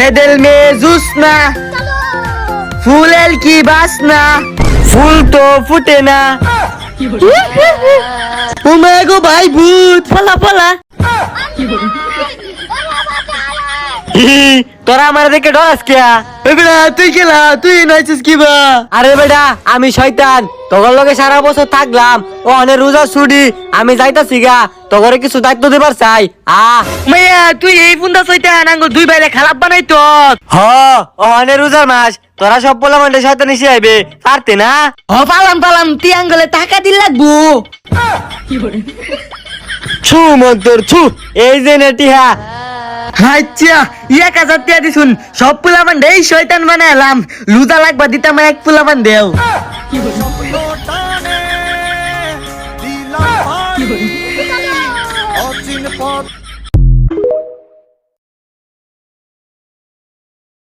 বেদেল মে জুসনা ফুলের কি বাসনা ফুল তো ফুটে না উমে গো ভাই ভূত পালা পালা তোরা আমার দেখে ডরাস কে বেটা তুই খেলা তুই নাইছিস কি বা আরে বেটা আমি শয়তান তোর লগে সারা বছর থাকলাম ও অনেক রোজা ছুটি আমি যাইতাছি গা তোরে কিছু দায়িত্ব দিবার চাই মাইয়া তুই এই ফুন্দা শয়তান আঙ্গুল দুই বাইরে খারাপ বানাই তো ও অনেক রোজার মাস তোরা সব বলা মানে শয়তান এসে আইবে পারতে না পালাম পালাম তুই আঙ্গুলে টাকা দিল লাগবো ছু মন্তর ছু এই যে নেটিহা আচ্ছা 1000 টাকা দিছুন সব পোলাপান এই শয়তান বানাইলাম লুজা লাগবা দিতাম এক পোলাপান দেও